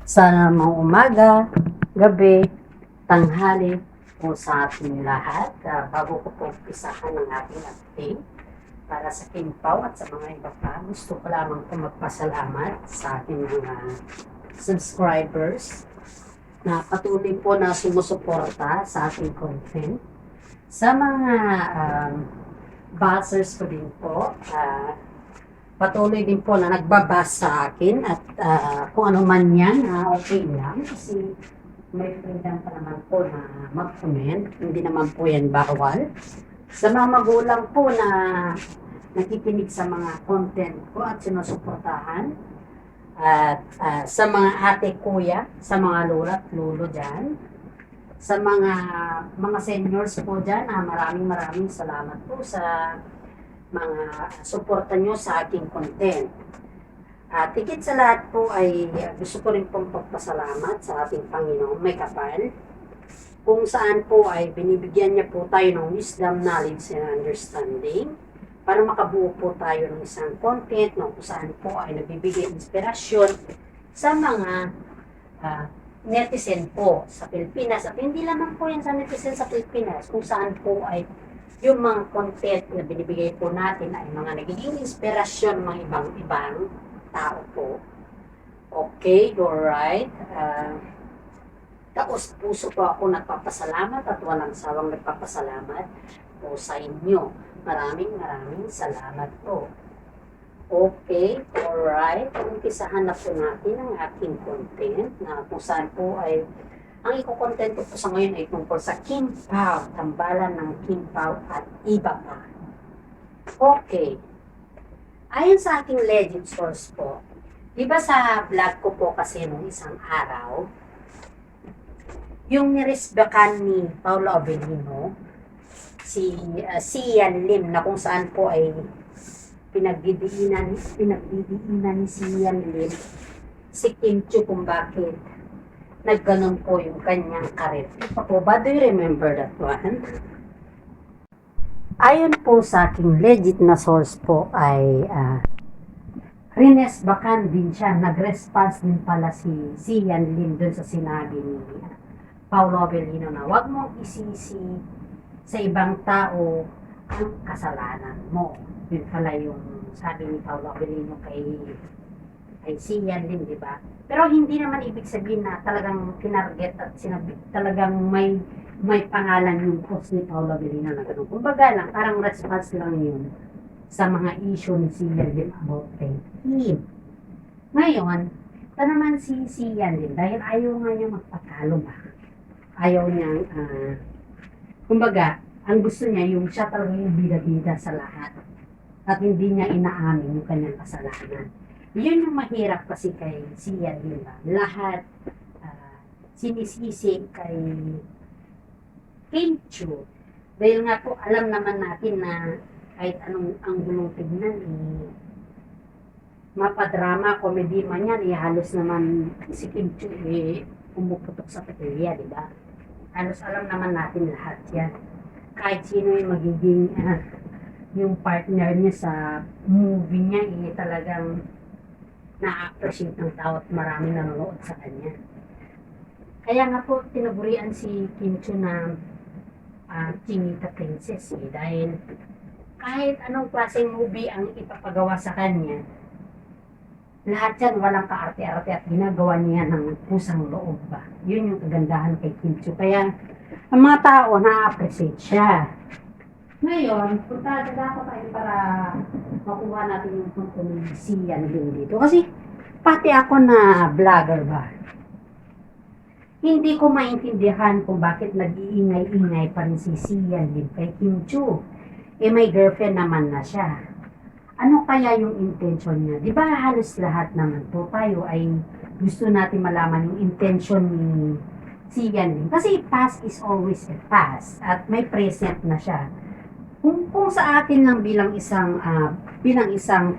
Sana mga umaga, gabi, tanghali po sa ating lahat. Bago ko po umpisahan ang ating update para sa Kimpaw at sa mga iba pa, gusto ko lamang po magpasalamat sa ating mga subscribers na patuloy po na sumusuporta sa ating content. Sa mga buzzers ko din po, patuloy din po na nagbabasa sa akin at kung ano man yan, okay lang kasi may freedom pa naman po na mag-comment, hindi naman po yan bawal. Sa mga magulang po na nakikinig sa mga content ko at sinusuportahan, at sa mga ate, kuya, sa mga lola at lolo dyan, sa mga seniors po dyan, maraming salamat po sa mga suporta nyo sa aking content. At higit sa lahat po ay gusto ko rin pong pagpasalamat sa ating Panginoong may kapal, kung saan po ay binibigyan niya po tayo ng wisdom, knowledge, and understanding para makabuo po tayo ng isang content kung saan po ay nabibigay inspirasyon sa mga netizen po sa Pilipinas. At hindi lamang po yan sa netizen sa Pilipinas, kung saan po ay yung mga content na binibigay po natin ay mga nagiging inspirasyon ng mga ibang tao po. Okay, alright. Taos puso po ako nagpapasalamat at walang sawang nagpapasalamat po sa inyo. Maraming salamat po. Okay, alright. Umpisahan na po natin ang aking content na kung saan po ay ang iko-content ko po sa ngayon ay tungkol sa Kimpaw, tambalan ng Kimpaw at iba pa. Okay. Ayon sa aking legit source po, di ba sa vlog ko po kasi nung isang araw, yung niresbakan ni Paolo Avellino, si Sian Lim, na kung saan po ay pinagdidiinan ni Sian Lim si Kim Chiu kung bakit nagganon po yung kanyang karir. Po ba, do you remember that one? Ayon po sa aking legit na source po ay rinesbakan din siya, nag-response din pala si Sian Lim dun sa sinabi ni Paolo Avellino na wag mong isisi sa ibang tao ang kasalanan mo. Yun pala yung sabi ni Paolo Avellino kay Sian Lim, di ba? Pero hindi naman ibig sabihin na talagang tinarget at sinabi, talagang may pangalan yung post ni Paolo Avellino na gano'n. Kumbaga lang, parang response lang yun sa mga issue ni Sian Lim about kay Kim. Ngayon, ito naman si Sian Lim, dahil ayaw nga niya magpatalo ba? Ayaw niya, kumbaga, ang gusto niya yung siya talaga yung bida-bida sa lahat at hindi niya inaamin yung kanyang kasalanan. Yun yung mahirap kasi kay Sian Lim. Lahat sinisisi kay Kim Chiu. Dahil nga po, alam naman natin na kahit anong anggulong tignan, mapadrama, comedy man yan, halos naman si Kim Chiu pumuputok sa petilya, di ba? Halos alam naman natin lahat yan. Kahit sino yung magiging yung partner niya sa movie niya, talagang na-appreciate ng tao at maraming nanonood sa kanya. Kaya nga po, tinagurian si Kim Chiu na Chinita Princess dahil kahit anong klaseng movie ang ipapagawa sa kanya, lahat yan walang kaarte-arte at ginagawa niya ng pusang loob ba. Yun yung kagandahan kay Kim Chiu. Kaya ang mga tao na-appreciate siya. Ngayon, punta ako tayo para makuha natin yung punto ni Sian Lim dito. Kasi pati ako na vlogger ba, hindi ko maintindihan kung bakit nag-iingay-ingay pa rin si Sian Lim kay Kim Chiu. May girlfriend naman na siya. Ano kaya yung intention niya? Di ba halos lahat naman po tayo ay gusto natin malaman yung intention ni Sian Lim. Kasi past is always a past at may present na siya. Kung sa atin lang bilang isang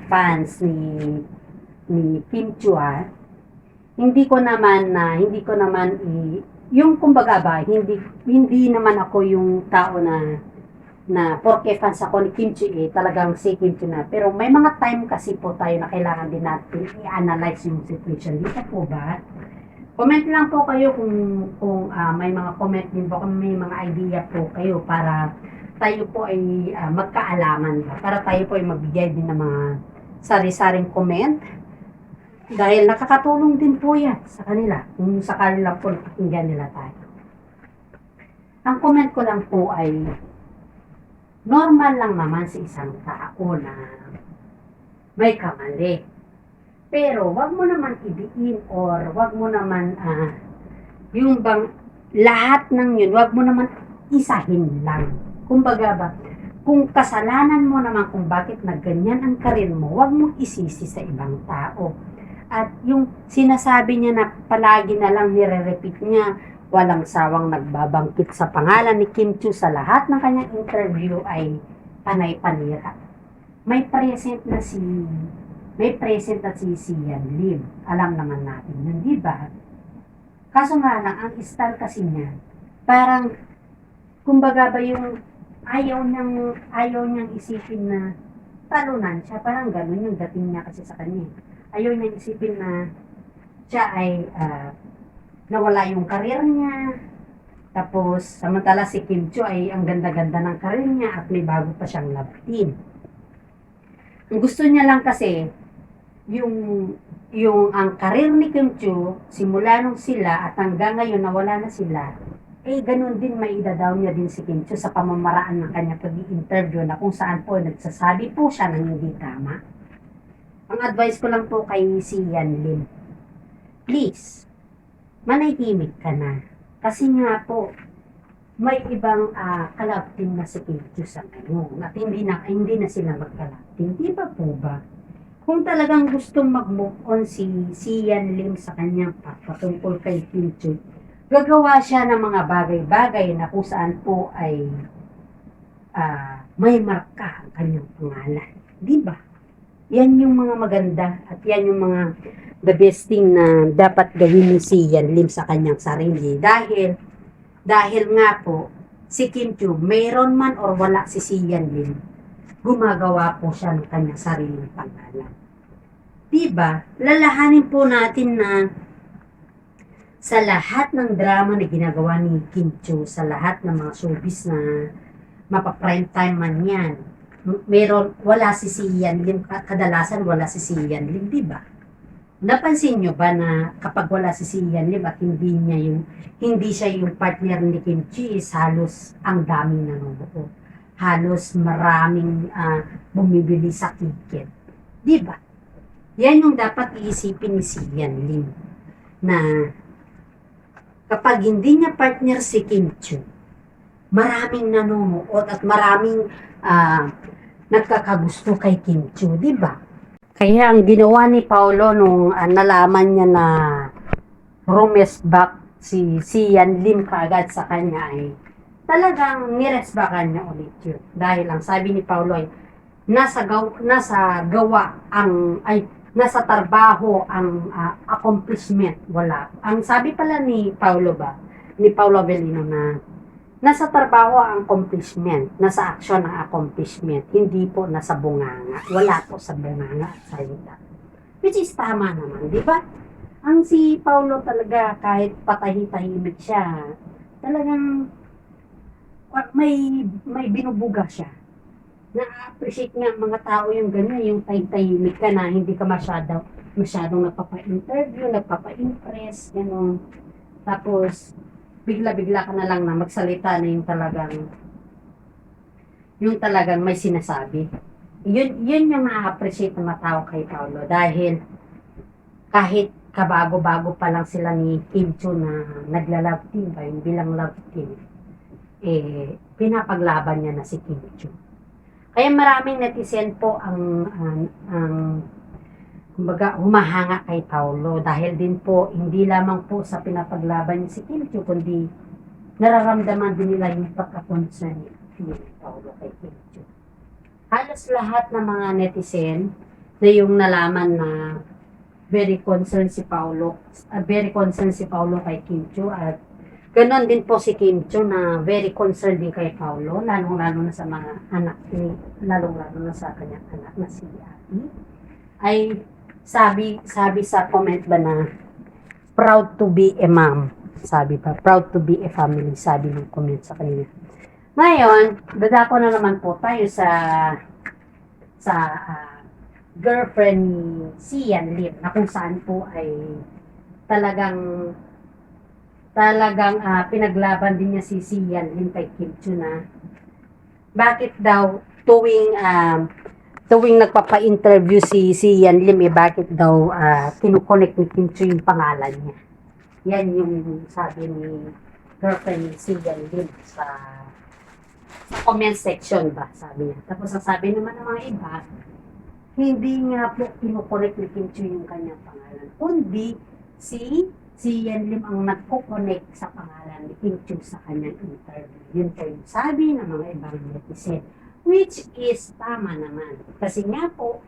fans ni Kim Chiu, hindi ko naman yung kumbaga ba, hindi naman ako yung tao na porke fans ako ni Kim Chiu, talagang si Kim Chiu na. Pero may mga time kasi po tayo na kailangan din natin i-analyze yung situation. Dito po ba? Comment lang po kayo kung may mga comment din po, kung may mga idea po kayo para tayo po ay magkaalaman ba, para tayo po ay magbigay din ng mga sari-saring comment. Dahil nakakatulong din po yan sa kanila, kung sakali lang po napakinggan nila tayo. Ang comment ko lang po ay normal lang naman sa isang tao na may kamali. Pero wag mo naman ibiin or wag mo naman yung bang lahat ng yun, wag mo naman isahin lang. Kumbaga ba, kung kasalanan mo naman kung bakit nagganyan ang karir mo, wag mong isisi sa ibang tao. At yung sinasabi niya na palagi na lang nire-repeat niya, walang sawang nagbabangkit sa pangalan ni Kim Chiu sa lahat ng kanyang interview ay panay-panira. May present na si Sian Lim. Alam naman natin yun, di ba? Kaso nga lang, ang style kasi niya, parang, kumbaga ba yung ayaw niyang isipin na talunan siya. Parang gano'n yung dating niya kasi sa kanya. Ayaw niyang isipin na siya ay nawala yung karir niya. Tapos, samantala si Kim Chiu ay ang ganda-ganda ng karir niya at may bago pa siyang love team. Ang gusto niya lang kasi, yung ang karir ni Kim Chiu, simula nung sila at hanggang ngayon nawala na sila, ganun din may idadaw niya din si Kim Chiu sa pamamaraan ng kanya pag-i-interview na kung saan po nagsasabi po siya ng hindi tama. Ang advice ko lang po kay Sian Lim, please, manahimik ka na. Kasi nga po, may ibang kalab team na si Kim Chiu sa ngayon at hindi na sila magkalab team. Di ba po ba? Kung talagang gustong mag-move on si Sian Lim sa kanyang patungkol kay Kim Chiu, gagawa siya ng mga bagay-bagay na kung saan po ay may marka ang kanyang pangalan. Di ba? Yan yung mga maganda at yan yung mga the best thing na dapat gawin ni Sian Lim sa kanyang sarili. Dahil nga po, si Kim Chiu, mayroon man or wala si Sian Lim, gumagawa po siya ng kanyang sariling pangalan. Diba? Lalahanin po natin na sa lahat ng drama na ginagawa ni Kim Chiu, sa lahat ng mga showbiz na mapa-prime time man yan, wala si Sian Lim, kadalasan wala si Sian Lim, diba? Napansin nyo ba na kapag wala si Sian Lim at hindi siya yung partner ni Kim Chiu, is halos ang daming nanonood. Halos maraming bumibili sa ticket. Diba? Yan yung dapat iisipin ni Sian Lim. Na kapag hindi niya partner si Kim Chiu, maraming nanonood at maraming nagkakagusto kay Kim Chiu. Diba? Kaya ang ginawa ni Paolo nung nalaman niya na rumesback si Sian Lim kaagad sa kanya ay talagang niresbakan niya ulit yun. Dahil ang sabi ni Paolo ay nasa trabaho ang accomplishment. Wala. Ang sabi pala ni Paolo Avellino na nasa trabaho ang accomplishment, nasa action ang accomplishment, hindi po nasa bunganga. Wala po sa bunganga at salita. Which is tama naman, di ba? Ang si Paolo talaga, kahit patahi-tahimik siya, talagang may binubuga siya. Na-appreciate nga mga tao yung ganyan, yung tahimik ka na hindi ka masyadong nagpapa-interview, nagpapa-impress, gano'n. Tapos, bigla-bigla ka na lang na magsalita na yung talagang may sinasabi. Yun yung na-appreciate ng mga tao kay Paolo dahil kahit kabago-bago pa lang sila ni Kim Chiu na nagla-love team ba, yung bilang love team, pinapaglaban niya na si Kim Chiu. Kaya maraming netizen po ang kumbaga humahanga kay Paolo dahil din po hindi lamang po sa pinapaglaban niya si Kim Chiu kundi nararamdaman din nila yung pagka-concern ni Paolo kay Kim Chiu. Halos lahat ng mga netizen na yung nalaman na very concerned si Paolo kay Kim Chiu at ganon din po si Kim Chiu na very concerned din kay Paolo, lalong-lalo na sa mga anak lalong-lalo na sa kanyang anak na si Abby. Ay sabi sa comment ba na proud to be a mom. Sabi pa, proud to be a family, sabi ng comment sa kanila. Ngayon, dadako na naman po tayo sa girlfriend ni Sian Lim na kung saan po ay talagang pinaglaban din niya si Sian Lim kay Kim Chiu na bakit daw tuwing nagpapa-interview si Sian Lim bakit daw kinukonek ni Kim Chiu yung pangalan niya. Yan yung sabi ni girlfriend ni Sian Lim sa comment section ba, sabi niya. Tapos ang sabi naman ng mga iba, hindi nga po kinukonek ni Kim Chiu yung kanyang pangalan, kundi si Sian Lim ang nagko-connect sa pangalan ni Kim Chiu sa kanyang interview. Yun po yung sabi ng mga ibang netizen, which is tama naman. Kasi nga po,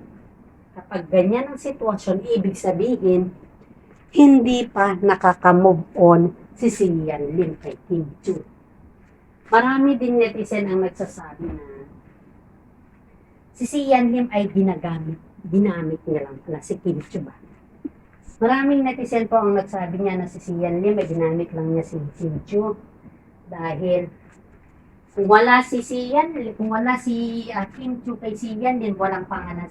kapag ganyan ang sitwasyon, ibig sabihin, hindi pa nakaka-move on si Sian Lim kay Kim Chiu. Marami din netizen ang nagsasabi na si Sian Lim ay ginamit niya lang pala si Kim Chiu ba. Maraming netizen po ang nagsabi niya na si Sian Lim ay ginamit lang niya si Kim Chiu dahil kung wala si Kim Chiu kay Sian Lim, walang pangalan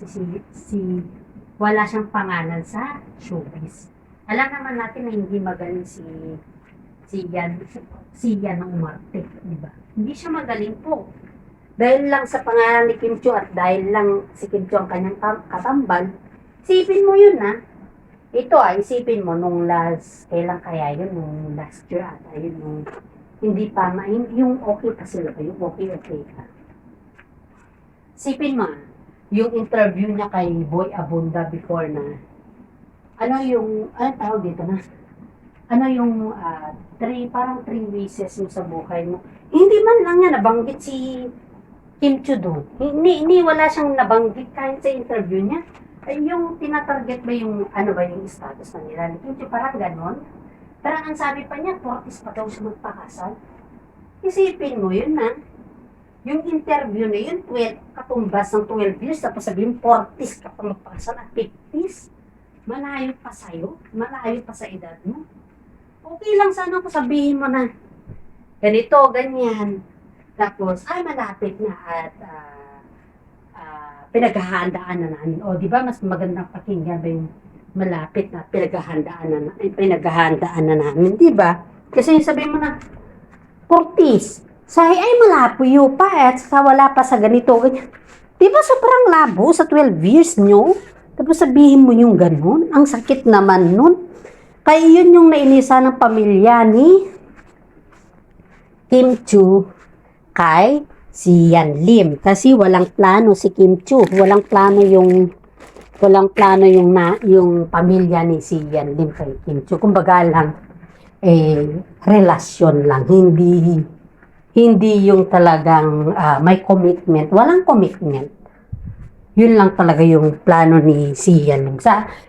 wala siyang pangalan sa showbiz. Alam naman natin na hindi magaling si Sian ng umarte, di ba? Hindi siya magaling po. Dahil lang sa pangalan ni Kim Chiu at dahil lang si Kim Chiu ang kanyang katambal, isipin mo yun isipin mo nung kailan kaya yun, nung last year ata yun, nung hindi pa, yung okay pa sila ba, yung okay ka. Isipin mo, yung interview niya kay Boy Abunda before na, tawag dito na, parang 3 wishes mo sa buhay mo. Hindi man lang niya nabanggit si Kim Chiu doon. Hindi wala siyang nabanggit kahit sa interview niya. Ay, yung tinatarget ba yung status na nila ni Kim Chiu, parang ganon. Parang ang sabi pa niya, 40s pa daw siya magpakasal. Isipin mo yun na. Yung interview na yun, katumbas ng 12 years, tapos sabihin 40s ka pa magpakasal at 50s. Malayo pa sa'yo, malayo pa sa edad mo. Okay lang sana kung sabihin mo na ganito, ganyan. Tapos, malapit na at pinaghahandaan na namin. O, di ba, mas magandang pakinggan ba yung malapit na pinaghahandaan na namin, di ba? Kasi sabihin mo na, 40s, ay malapuyo pa at wala pa sa ganito, ganyan. Di ba sobrang labo sa 12 years nyo? Tapos sabihin mo yung ganun, ang sakit naman nun. Kaya yun yung nainisa ng pamilya ni Kim Chiu kay Sian Lim. Kasi walang plano si Kim Chiu. Walang plano yung pamilya ni Sian Lim kay Kim Chiu. Kumbaga lang, relasyon lang. Hindi yung talagang may commitment. Walang commitment. Yun lang talaga yung plano ni Sian Lim.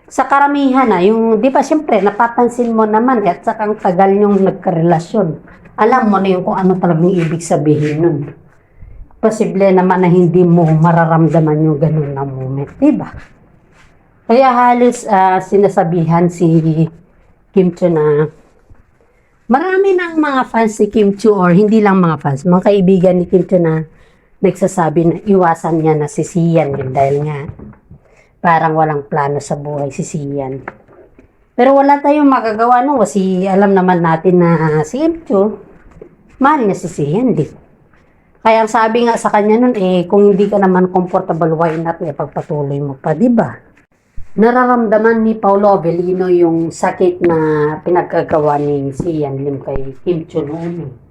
Sa karamihan yung, di ba, siyempre, napapansin mo naman, at sakang tagal yung nagkarelasyon. Alam mo na yung kung ano talagang ibig sabihin nun. Posible naman na hindi mo mararamdaman yung ganun na moment, di ba? Kaya halos sinasabihan si Kim Chiu na marami ng mga fans si Kim Chiu, or hindi lang mga fans, mga kaibigan ni Kim Chiu na nagsasabi na iwasan niya na si Sian Lim dahil nga parang walang plano sa buhay si Sian. Pero wala tayong magagawa no kasi alam naman natin na si Kim Chiu, mahal niya si Sian Lim. Kaya ang sabi nga sa kanya nun, kung hindi ka naman comfortable, why not pagpatuloy mo pa, di ba? Nararamdaman ni Paolo Avellino yung sakit na pinagkagawa ni Sian Lim kay Kim Chiu noon.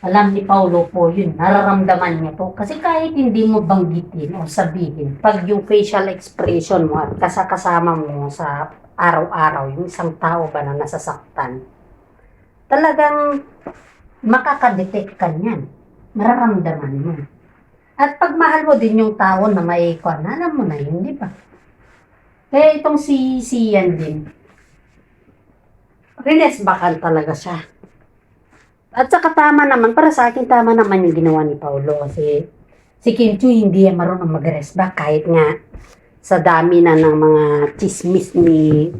Alam ni Paolo po yun, nararamdaman niya po. Kasi kahit hindi mo banggitin o sabihin, pag yung facial expression mo at kasama mo sa araw-araw, yung isang tao ba na nasasaktan, talagang makakadetect ka niyan. Nararamdaman mo. At pag mahal mo din yung tao na may kwan, alam mo na yun, di ba? Kaya itong si Sian Lim, rinesbakan talaga siya. At saka tama naman, para sa akin tama naman yung ginawa ni Paolo kasi si Kim Chiu hindi marunong mag-resback kahit nga sa dami na ng mga chismis ni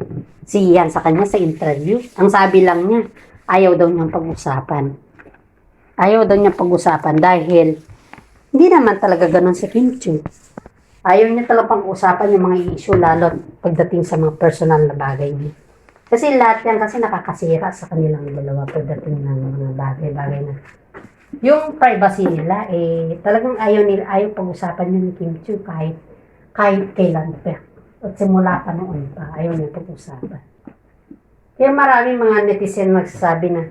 si Ian sa kanya sa interview. Ang sabi lang niya, ayaw daw niyang pag-usapan. Ayaw daw niyang pag-usapan dahil hindi naman talaga ganun si Kim Chiu. Ayaw niya talaga pag-usapan yung mga issue lalo pagdating sa mga personal na bagay niya. Kasi lahat yan kasi nakakasira sa kanilang dalawa pagdating ng mga bagay-bagay na. Yung privacy nila, talagang ayaw pag-usapan yun ni Kim Chiu kahit kailan pa. At simula pa noon pa, ayaw niya pag-usapan. Kaya maraming mga netizen nagsasabi na,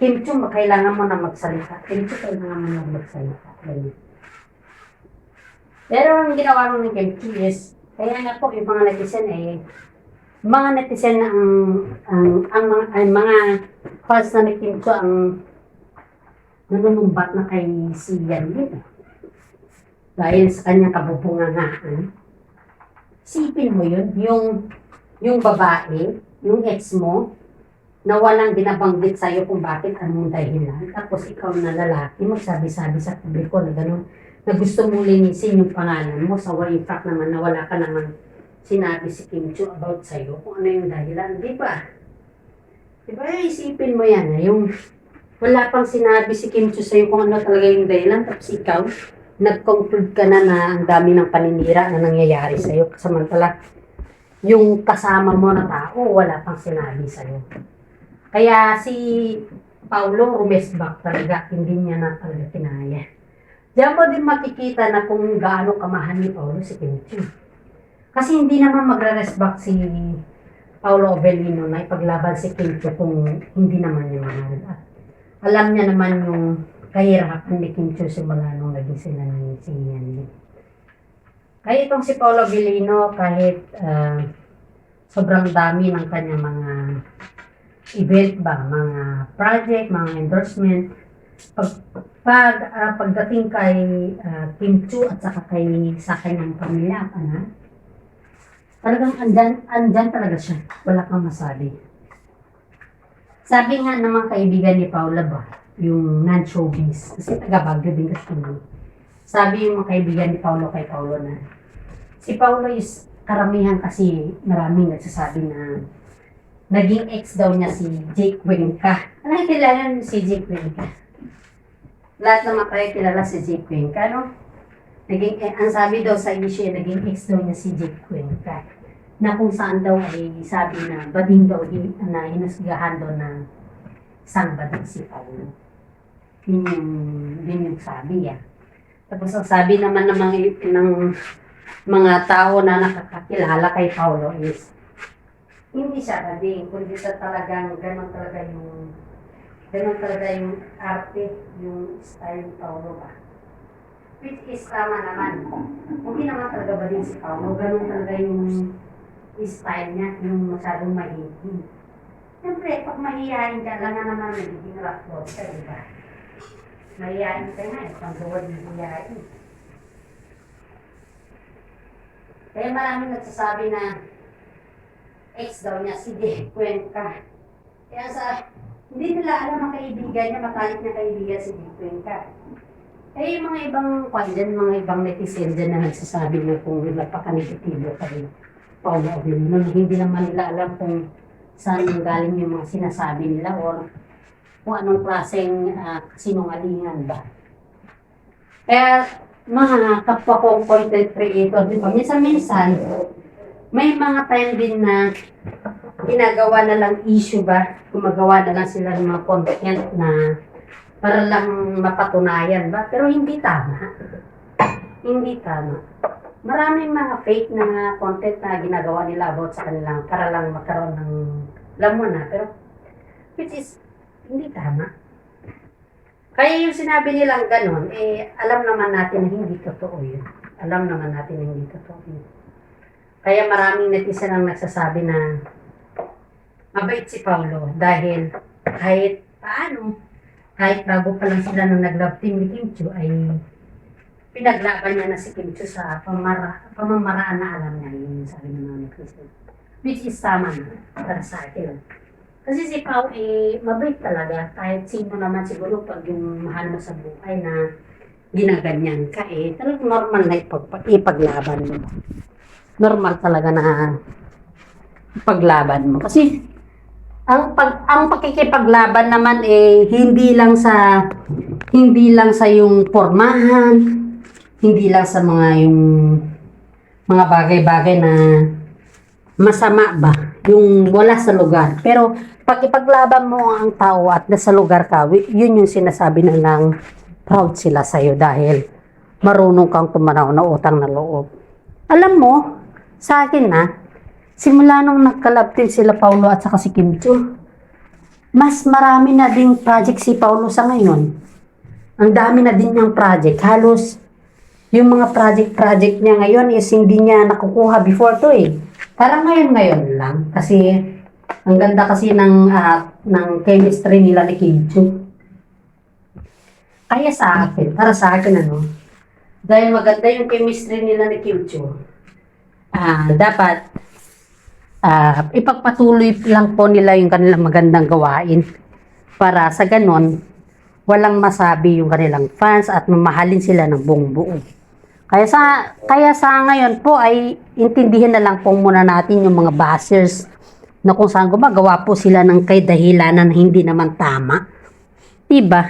Kim Chiu, kailangan mo na magsalita. Kim Chiu, kailangan mo na magsalita. Ganyan. Pero ang ginawa ng Kim Chiu is, kaya nga po yung mga netizen na ang mga fans na ni Kim Chiu ang nanunumbat na kay si Yan din. Dahil sa kanyang kabubungangaan. Sipin mo yun, yung babae, yung ex mo, na walang binabanggit sa'yo kung bakit anong dahilan. Tapos ikaw na lalaki, magsabi-sabi sa publiko na gano'n, na gusto mong linisin yung pangalan mo, sa in fact naman na wala ka naman sinabi si Kim Chiu about sa'yo, kung ano yung dahilan, di ba? Di ba, isipin mo yan, yung wala pang sinabi si Kim Chiu sa'yo kung ano talaga yung dahilan, tapos ikaw, nag-conclude ka na na ang dami ng paninira na nangyayari sa'yo. Samantala, yung kasama mo na tao, wala pang sinabi sa'yo. Kaya si Paulo rumesback talaga, hindi niya na talaga kinaya. Diyan mo din makikita na kung gaano kamahal ni Paulo si Kim Chiu. Kasi hindi naman magre-resback si Paulo Avellino na ipaglaban si Kim Chiu kung hindi naman niya mahal. Alam niya naman yung kahirapan ni Kim Chiu simula nung naging sila ng si Yan. Kaya itong si Paulo Avellino, kahit sobrang dami ng kanyang mga event ba, mga project, mga endorsement, pagdating kay Kim Chiu at saka sa kanyang pamilya, talagang andyan talaga siya. Wala kang masabi. Sabi nga ng mga kaibigan ni Paula ba, yung non-showbiz, kasi taga-Baguio din kasi naman. Sabi yung mga kaibigan ni Paulo kay Paulo na, si Paulo is karamihan kasi maraming nagsasabi na naging ex daw niya si Jake Cuenca. Ano kilala niyo si Jake Cuenca? Lahat naman kayo kilala si Jake Cuenca, no? Ang sabi daw sa issue, naging ex daw niya si Jake Cuenca. Na kung saan daw ay sabi na bading daw na hinusgahan daw na isang bading si Paulo. Yun yung sabi yan. Tapos ang sabi naman ng mga tao na nakakakilala kay Paulo is hindi siya bading, kundi sa talagang ganun talaga yung arte, yung style ni Paulo ba. Which is tama naman. Hindi naman talaga bading si Paulo, ganun talaga yung style niya, yung masyadong mahihin. Siyempre, pag mahihain ka, lang na naman nagiging rockboard ka, diba? Mahihain ka nga, pang duwag yung mahihain. Kaya maraming nagsasabi na ex daw niya si Jake Cuenca. Kaya hindi nila alam ang kaibigan niya, matalik na kaibigan si Jake Cuenca. Eh, yung mga ibang mga ibang netizen dyan na nagsasabi na kung napaka-negatibo pa rin. Paulo Avellino, hindi naman nila alam kung saan galing yung mga sinasabi nila o kung anong klaseng sinungalingan ba. Kaya mga kapwa kong content creator, di ba? Minsan, may mga time din na ginagawa na lang issue ba, gumagawa na lang sila ng mga content na para lang mapatunayan ba, pero hindi tama. Hindi tama. Maraming mga fake na content na ginagawa nila about sa kanilang para lang magkaroon ng lamon na, pero which is hindi tama. Kaya yung sinabi nilang ganun, alam naman natin na hindi totoo yun. Alam naman natin na hindi totoo yun. Kaya maraming netizen ang nagsasabi na mabait si Paulo dahil kahit paano, kahit bago pa lang sila nung nag-love team ni Kim Chiu ay pinaglaban niya na si Kim Chiu sa pamamaraan na alam niya yun, sabi ng mga netizen. Which is tama na para sa akin. Kasi si Pao mabait talaga. Kahit sino naman siguro pag yung mahal mo sa buhay na ginaganyan ka talagang normal na ipaglaban mo. Normal talaga na paglaban mo. Kasi ang pakikipaglaban naman hindi lang sa yung pormahan, hindi lang sa mga bagay-bagay na masama ba, yung wala sa lugar. Pero pag ipaglaban mo ang tao at nasa lugar ka, yun yung sinasabi na lang proud sila sa'yo dahil marunong kang tumanaw na utang na loob. Alam mo, sa akin simula nung nagkalabtin sila Paulo at saka si Kim Chiu, mas marami na ding project si Paulo sa ngayon. Ang dami na din niyang project. Halos yung mga project niya ngayon is hindi niya nakukuha before to eh. Parang ngayon lang. Kasi ang ganda kasi ng chemistry nila ni Kim Chiu. Kaya para sa akin dahil maganda yung chemistry nila ni Kim Chiu, dapat ipagpatuloy lang po nila yung kanilang magandang gawain para sa ganon walang masabi yung kanilang fans at mamahalin sila ng buong buo. Kaya sa ngayon po ay intindihin na lang po muna natin yung mga bashers na kung saan gumagawa po sila ng kay dahilanan na hindi naman tama. Diba?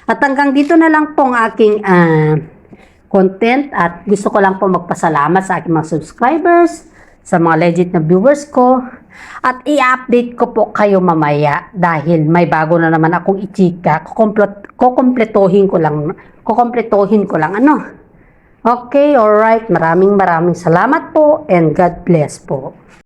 At hanggang dito na lang po ang aking content at gusto ko lang po magpasalamat sa aking mga subscribers, sa mga legit na viewers ko, at i-update ko po kayo mamaya dahil may bago na naman akong ichika. Kukompletohin ko lang Okay, alright. Maraming salamat po and God bless po.